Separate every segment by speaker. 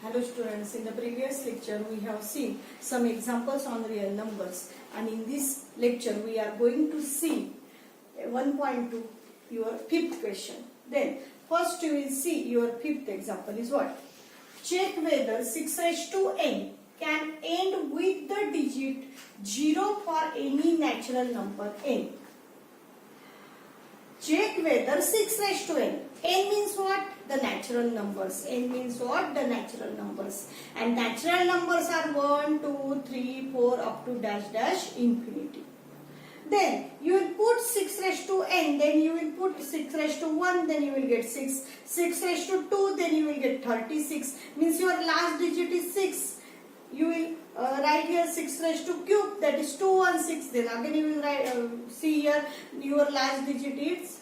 Speaker 1: Hello students, in the previous lecture we have seen some examples on real numbers, and in this lecture we are going to see 1.2 your fifth question. Then first you will see your fifth example is what? Check whether 6 raised to n can end with the digit 0 for any natural number n. Check whether 6 raised to n. N means what? The natural numbers. N means what? The natural numbers. And natural numbers are 1, 2, 3, 4 up to dash dash infinity. Then you will put 6 raised to n, then you will put 6 raised to 1, then you will get 6. 6 raised to 2, then you will get 36. Means your last digit is 6. You will write here 6 raised to cube, that is 216. Then again you will write, see here your last digit is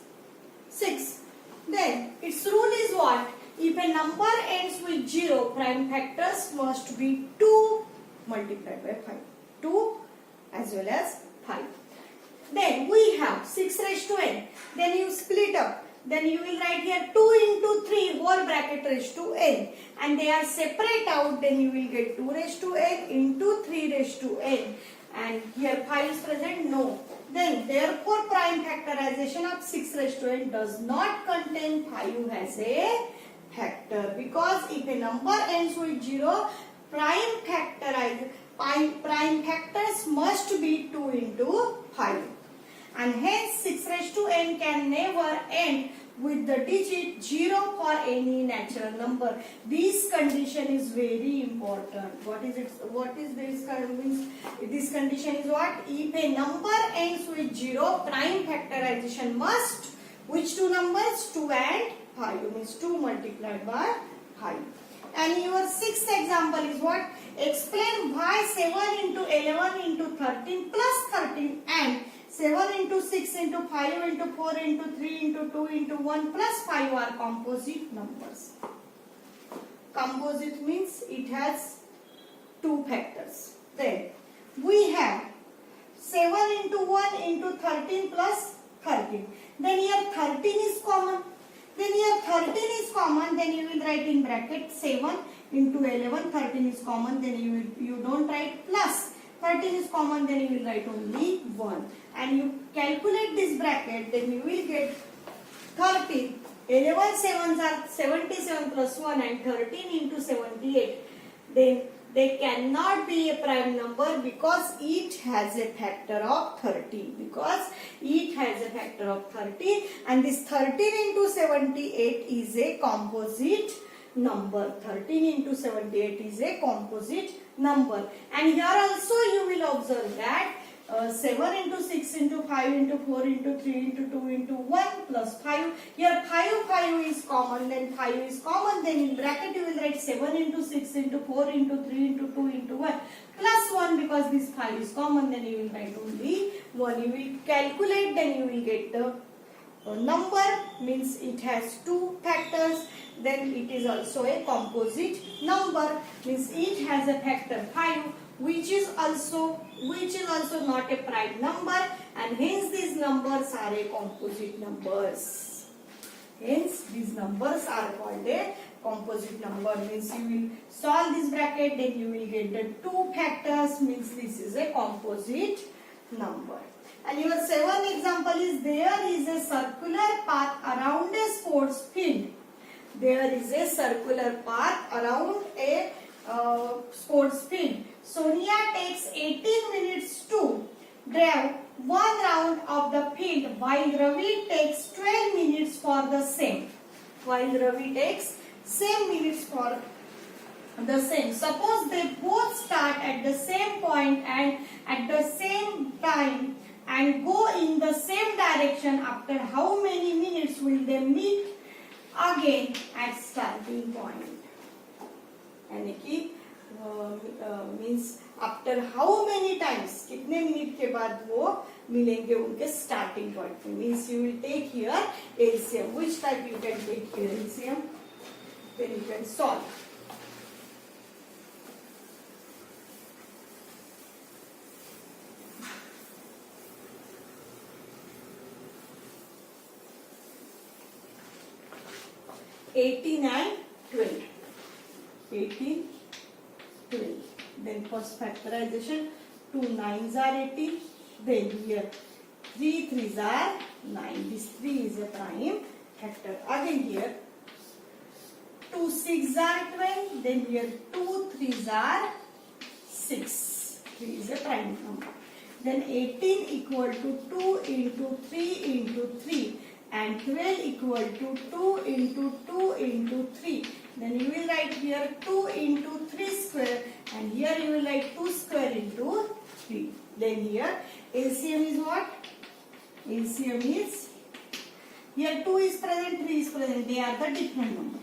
Speaker 1: 6. Then its rule is what? If a number ends with 0, prime factors must be 2 multiplied by 5. 2 as well as 5. Then we have 6 raised to n. Then you split up. Then you will write here 2 into 3 whole bracket raised to n. And they are separate out. Then you will get 2 raised to n into 3 raised to n. And here 5 is present? No. Then therefore prime factorization of 6 raised to n does not contain 5 as a factor. Because if a number ends with 0, prime factors must be 2 into 5. And hence 6 raised to n can never end with the digit 0 for any natural number. This condition is very important. What is it? What is this? This condition is what? If a number ends with 0, prime factorization must, which two numbers? 2 and 5. Means 2 multiplied by 5. And your sixth example is what? Explain why 7 into 11 into 13 plus 13 and 7 into 6 into 5 into 4 into 3 into 2 into 1 plus 5 are composite numbers. Composite means it has two factors. Then we have 7 into 1 into 13 plus 13. Then here 13 is common. Then here 13 is common. Then you will write in bracket 7 into 11. 13 is common. Then you don't write plus. 13 is common, then you will write only 1. And you calculate this bracket, then you will get 13. 11 sevens are 77 plus 1 and 13 into 78. Then they cannot be a prime number because each has a factor of 30. Because each has a factor of 30, and this 13 into 78 is a composite number. 13 into 78 is a composite number. And here also you will observe that 7 into 6 into 5 into 4 into 3 into 2 into 1 plus 5. Here 5 is common, then 5 is common, then in bracket you will write 7 into 6 into 4 into 3 into 2 into 1 plus 1, because this 5 is common, then you will write only 1. You will calculate, then you will get the number, means it has two factors. Then it is also a composite number, means each has a factor 5, which is also not a prime number, and hence these numbers are a composite numbers. Hence these numbers are called a composite number. Means you will solve this bracket, then you will get the two factors, means this is a composite number. And your seventh example is, there is a circular path around a sports field. There is a circular path around a sports field. Sonia takes 18 minutes to drive one round of the field, while Ravi takes 12 minutes for the same. While Ravi takes same minutes for the same. Suppose they both start at the same point and at the same time and go in the same direction. After how many minutes will they meet again at starting point? यानी कि means after how many times, कितने minute के बाद वो मिलेंगे उनके starting point में. Means you will take here LCM. Which type you can take here LCM? Then you can solve. (18 and 12). 18, 12. Then first factorization, 2 9s are 18. Then here 3 3s are 9. This 3 is a prime factor. Again here 2 6s are 12. Then here 2 3s are 6. 3 is a prime number. Then 18 equal to 2 into 3 into 3. And 12 equal to 2 into 2 into 3. Then you will write here 2 into 3 square. And here you will write 2 square into 3. Then here LCM is what? LCM is, here 2 is present, 3 is present. They are the different number.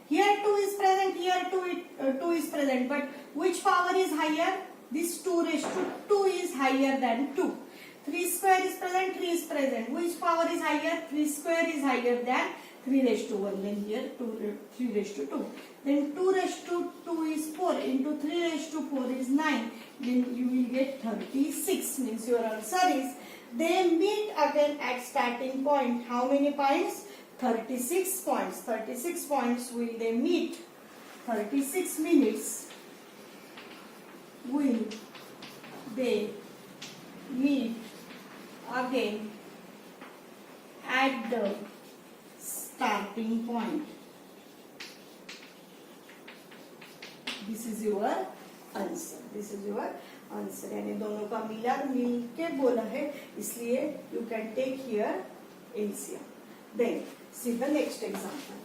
Speaker 1: Here 2 is present, here 2 is present. But which power is higher? This 2 raised to 2 is higher than 2. 3 square is present, 3 is present. Which power is higher? 3 square is higher than 3 raised to 1. Then here 3 raised to 2. Then 2 raised to 2 is 4. Into 3 raised to 4 is 9. Then you will get 36. Means your answer is, they meet again at starting point. How many points? 36 points. 36 points will they meet. 36 minutes will they meet again at the starting point. This is your answer. This is your answer. यानी दोनों का मिल के बोला है, इसलिए you can take here LCM. Then see the next example.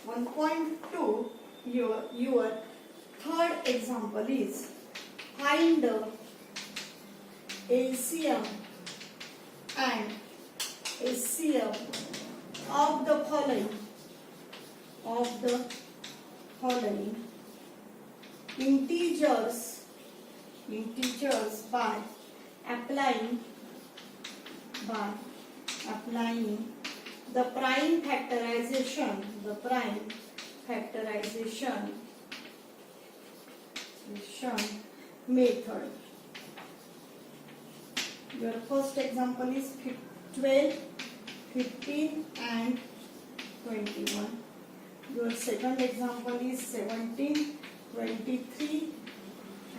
Speaker 1: One 1.2, your third example is find the LCM and HCF of the following integers by applying the prime factorization method. Your first example is 12, 15 and 21. Your second example is 17, 23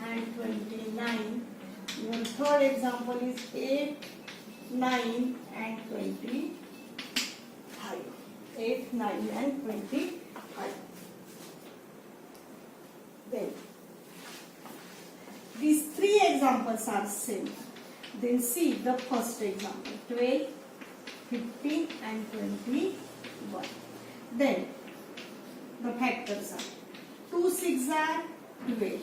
Speaker 1: and 29. Your third example is 8, 9 and 25. 8, 9 and 25. Then these three examples are same. Then see the first example, 12, 15 and 21. Then the factors are 2 6 are 12.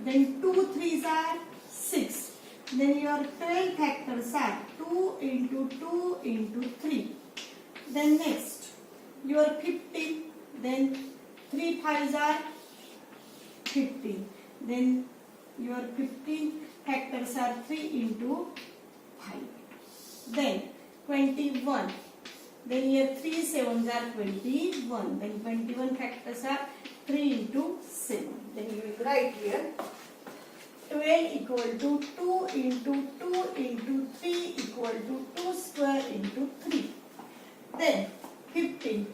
Speaker 1: Then 2 3s are 6. Then your 12 factors are 2 into 2 into 3. Then next your 15. Then 3 5s are 15. Then your 15 factors are 3 into 5. Then 21. Then here 3 7s are 21. Then 21 factors are 3 into 7. Then you will write here 12 equal to 2 into 2 into 3 equal to 2 square into 3. Then 15,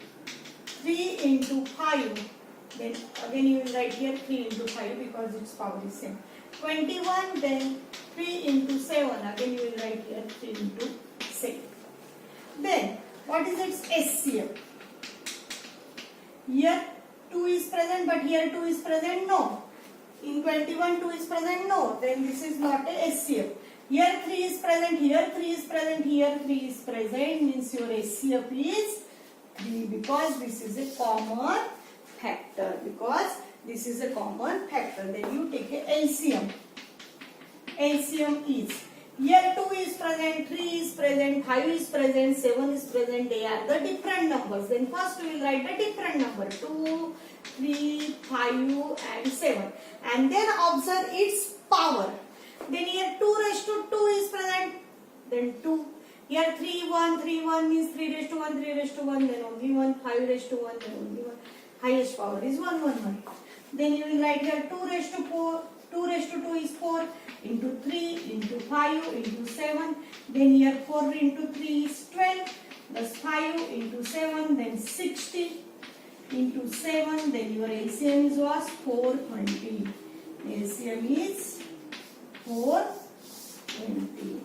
Speaker 1: 3 into 5. Then again you will write here 3 into 5 because its power is same. 21, then 3 into 7. Again you will write here 3 into 7. Then what is its SCF? Here 2 is present, but here 2 is present? No. In 21 2 is present? No. Then this is not a SCF. Here 3 is present, here 3 is present, here 3 is present. Means your SCF is 3 because this is a common factor. Then you take a LCM. LCM is, Here 2 is present, 3 is present, 5 is present, 7 is present. They are the different numbers. Then first we will write the different number 2, 3, 5 and 7. And then observe its power. Then here 2 raised to 2 is present. Then 2. Here 3, 1, 3, 1 means 3 raised to 1, 3 raised to 1. Then only 1, 5 raised to 1, then only 1. Highest power is 1, 1, 1. Then you will write here 2 raised to 4. 2 raised to 2 is 4 into 3 into 5 into 7. Then here 4 into 3 is 12 plus 5 into 7, then 60 into 7. Then your LCM was 420. LCM is 420.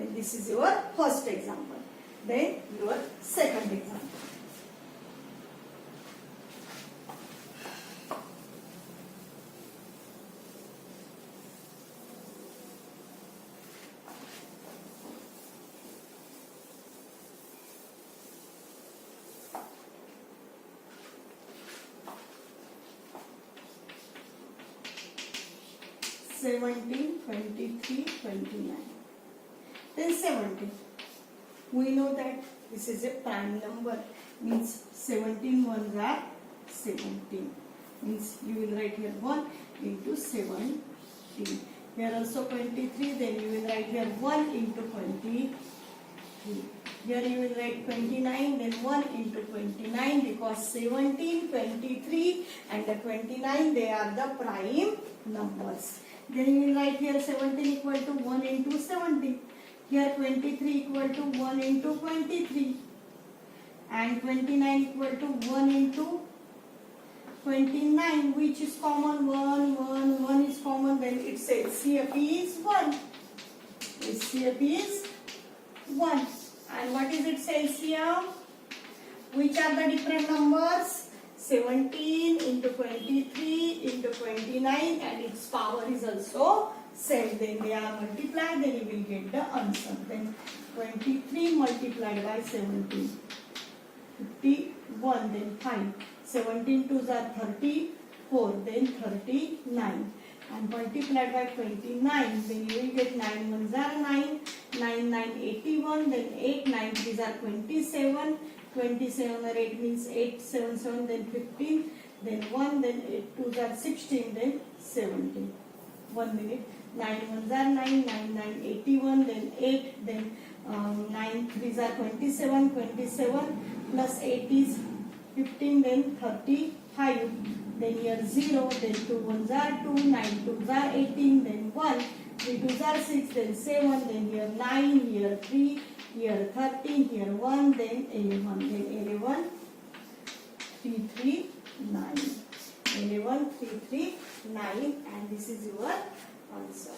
Speaker 1: And this is your first example. Then your second example. Seventeen, 23, 29. Then 70. We know that this is a prime number. Means 17 ones are 17. Means you will write here 1 into 17. Here also 23. Then you will write here 1 into 23. Here you will write 29. Then 1 into 29 because 17, 23 and the 29 they are the prime numbers. Then you will write here 17 equal to 1 into 70. Here 23 equal to 1 into 23. And 29 equal to 1 into 29. Which is common? 1, 1, 1 is common. Then it says CFE is 1. CFE is 1. And what is its LCM? Which are the different numbers? 17 into 23 into 29 and its power is also same. Then they are multiplied, then you will get the answer. Then 23 multiplied by 17, 51, then 5. 17 2s are 34, then 39. And multiplied by 29, then you will get 9 1s are 9, 9 9 81, then 8 9 3s are 27. 27 or 8 means 8 7 7, then 15, then 1, then 8 2s are 16, then 17. 1 minute. 9 1s are 9, 9 9 81, then 8, then 9 3s are 27, 27 plus 8 is 15, then 35. Then here 0, then 2 1s are 2, 9 2s are 18, then 1, 3 2s are 6, then 7, then here 9, here 3, here 13, here 1, then 11, then 11, 3 3 9. 11 3 3 9, and this is your answer.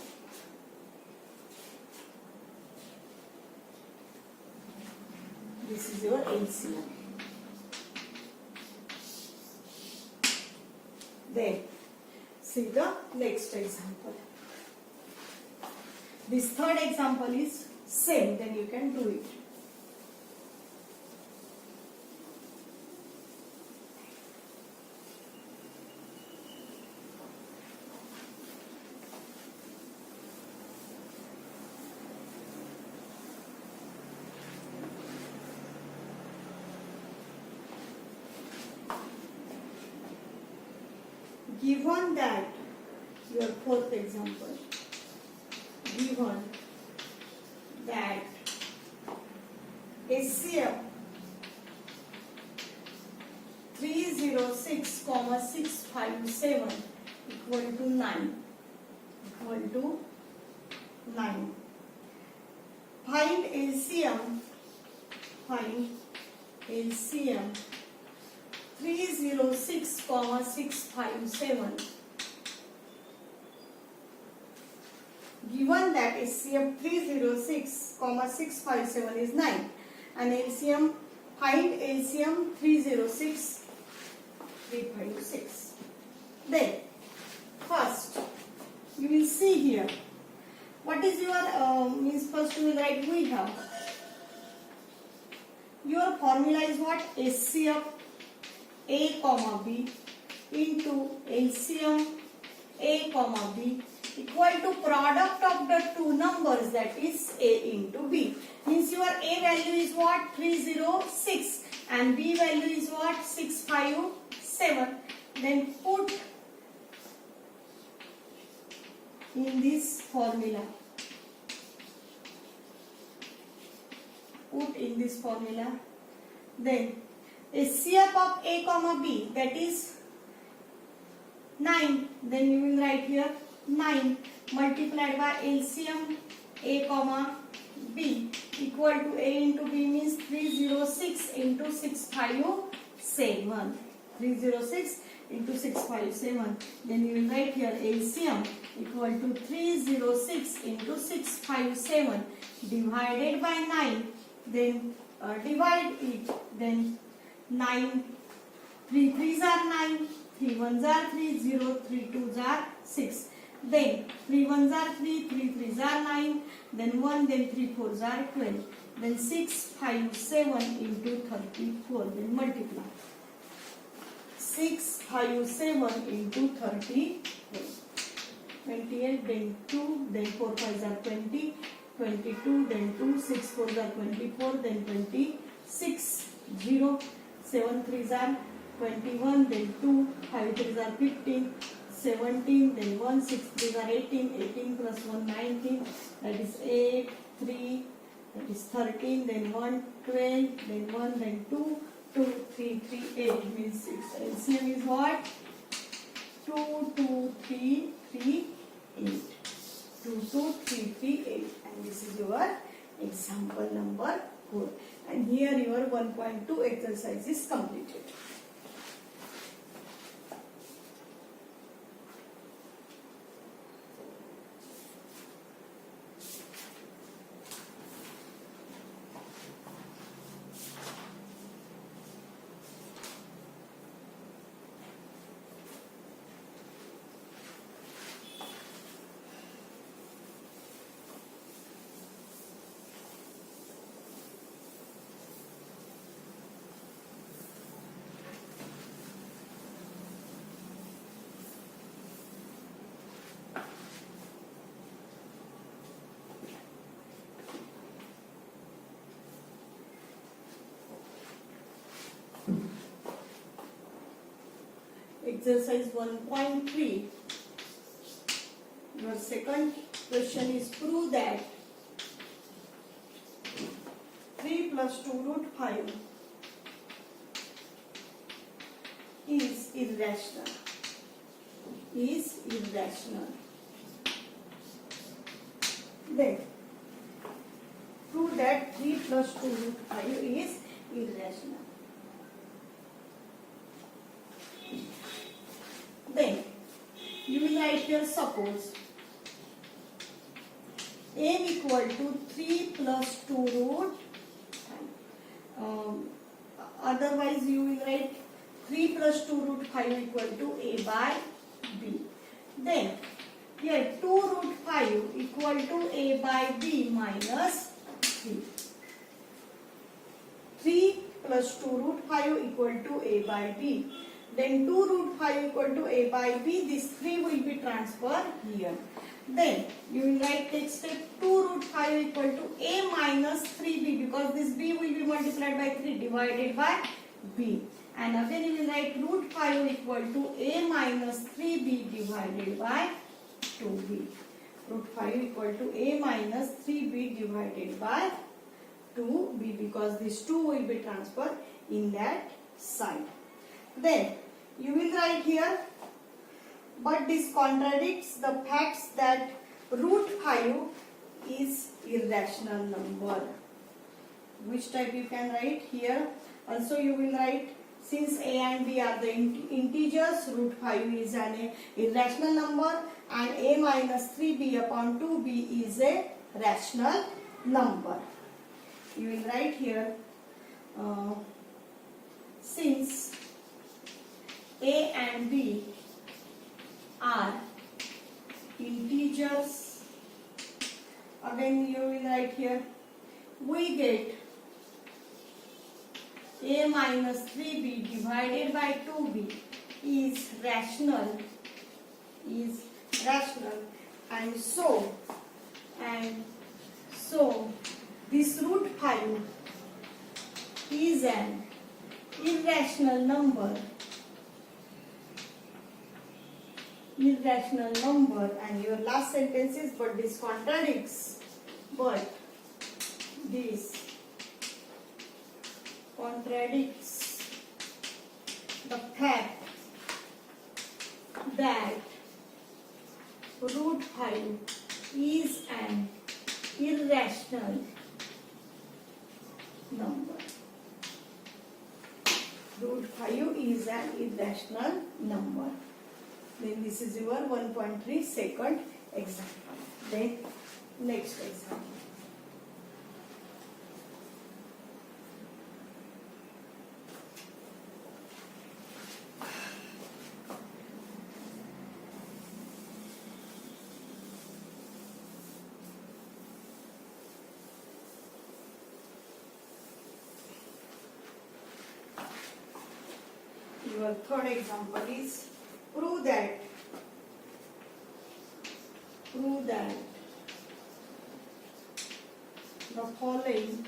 Speaker 1: This is your LCM. Then see the next example. This third example is same, then you can do it. Given that, your fourth example, given that SCF 306,657 equal to 9. Find LCM 306,657. Given that SCM 306,657 is 9 and LCM, find LCM 306,356. Then first you will see here what is your means. First you will write we have. Your formula is what? SCF A comma B into LCM A comma B equal to product of the two numbers, that is A into B. Means your A value is what? 306 and B value is what? 657. Then put in this formula. Put in this formula. Then HCF of A comma B, that is 9. Then you will write here 9 multiplied by LCM A comma B equal to A into B means 306 into 657. 306 into 657. Then you will write here LCM equal to 306 into 657 divided by 9. Then divide it. Then 9, 3 3s are 9, 3 1s are 3, 0, 3 2s are 6. Then 3 1s are 3, 3 3s are 9, then 1, then 3 4s are 12. Then 657 into 34, then multiply. 657 into 34. 28, then 2, then 4 5s are 20, 22, then 2, 6 4s are 24, then 26, 0, 7 3s are 21, then 2, 5 3s are 15, 17, then 1, 6 3s are 18, 18 plus 1, 19, that is 8, 3, that is 13, then 1, 12, then 1, then 2, 2, 3, 3, 8, means 6. LCM is what? 2, 2, 3, 3, 8. 2, 2, 3, 3, 8. And this is your example number 4. And here your 1.2 exercise is completed. Exercise 1.3. Your second question is prove that 3 plus 2 root 5 is irrational. Then prove that 3 plus 2 root 5 is irrational. Then you will write here suppose m equal to 3 plus 2 root 5. Otherwise you will write 3 plus 2 root 5 equal to a by b. Then here 2 root 5 equal to a by b minus 3. 3 plus 2 root 5 equal to a by b. Then 2 root 5 equal to a by b. This 3 will be transferred here. Then you will write next step 2 root 5 equal to a minus 3b, because this b will be multiplied by 3 divided by b. And again you will write root 5 equal to a minus 3b divided by 2b. Root 5 equal to a minus 3b divided by 2b, because this 2 will be transferred in that side. Then you will write here, but this contradicts the facts that root 5 is irrational number. Which type you can write here? Also you will write, since a and b are the integers, root 5 is an irrational number and a minus 3b upon 2b is a rational number. You will write here, since a and b are integers, again you will write here, we get a minus 3b divided by 2b is rational, and so this root 5 is an irrational number, and your last sentence is but this contradicts the fact that root 5 is an irrational number. Root 5 is an irrational number. Then this is your 1.3 second example. Then next example. Your third example is prove that the following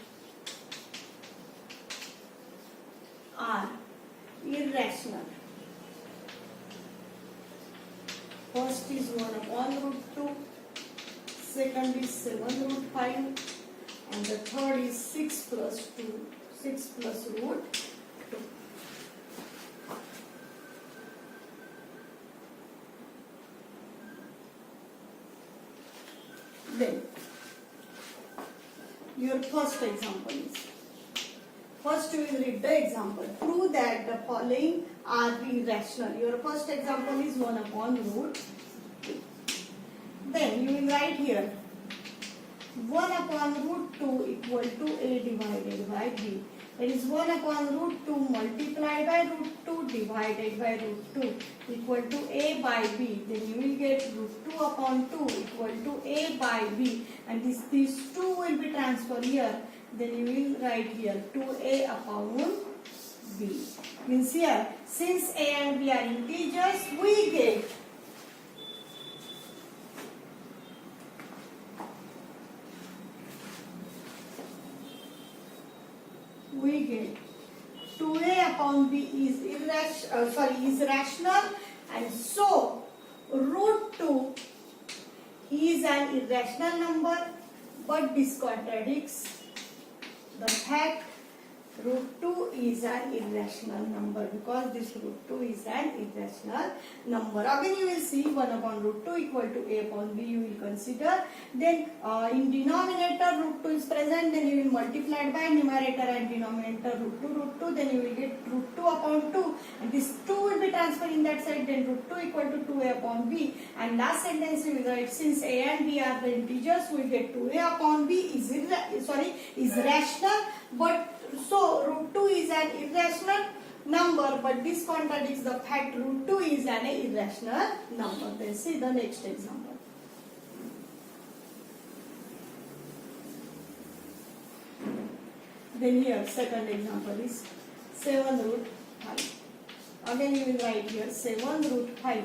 Speaker 1: are irrational. First is 1 upon root 2, second is 7 root 5, and the third is 6 plus root 2. Then your first example is, first you will read the example. Prove that the following are irrational. Your first example is 1 upon root 2. Then you will write here 1 upon root 2 equal to a divided by b. That is 1 upon root 2 multiplied by root 2 divided by root 2 equal to a by b. Then you will get root 2 upon 2 equal to a by b. And these 2 will be transferred here. Then you will write here 2a upon b. Means here, since a and b are integers, we get we get 2a upon b is rational, and so root 2 is an irrational number, but this contradicts the fact root 2 is an irrational number, because this root 2 is an irrational number. Again you will see 1 upon root 2 equal to a upon b you will consider. Then in denominator root 2 is present, then you will multiply by numerator and denominator root 2, then you will get root 2 upon 2, and this 2 will be transferred in that side, then root 2 equal to 2a upon b. And last sentence you will write, since a and b are the integers, we get 2a upon b is rational, but so root 2 is an irrational number, but this contradicts the fact root 2 is an irrational number. Then see the next example. Then here second example is 7 root 5. Again you will write here 7 root 5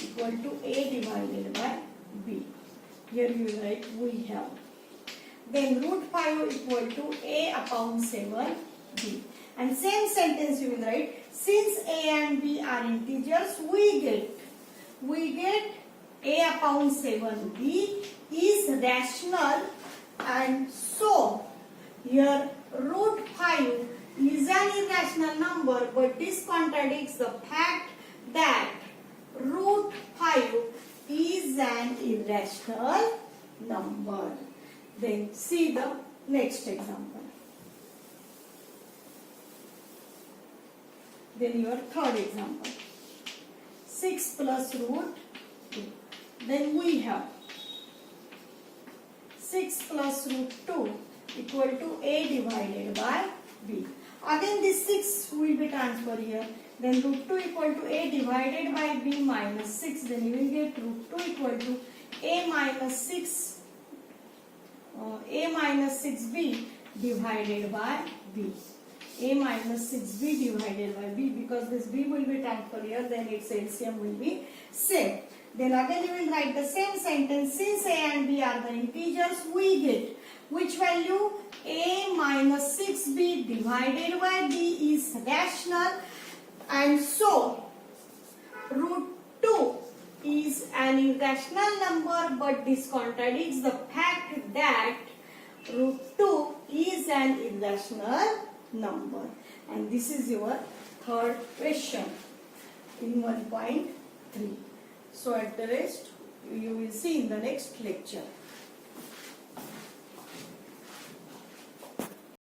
Speaker 1: equal to a divided by b. Here you will write we have. Then root 5 equal to a upon 7b. And same sentence you will write, since a and b are integers, we get a upon 7b is rational, and so here root 5 is an irrational number, but this contradicts the fact that root 5 is an irrational number. Then see the next example. Then your third example. 6 plus root 2. Then we have 6 plus root 2 equal to a divided by b. Again this 6 will be transferred here. Then root 2 equal to a divided by b minus 6. Then you will get root 2 equal to a minus 6b divided by b. A minus 6b divided by b, because this b will be transferred here, then its LCM will be same. Then again you will write the same sentence. Since A and B are the integers, we get which value? A minus 6B divided by B is rational, and so root 2 is an irrational number, but this contradicts the fact that root 2 is an irrational number. And this is your third question in 1.3. So at the rest you will see in the next lecture.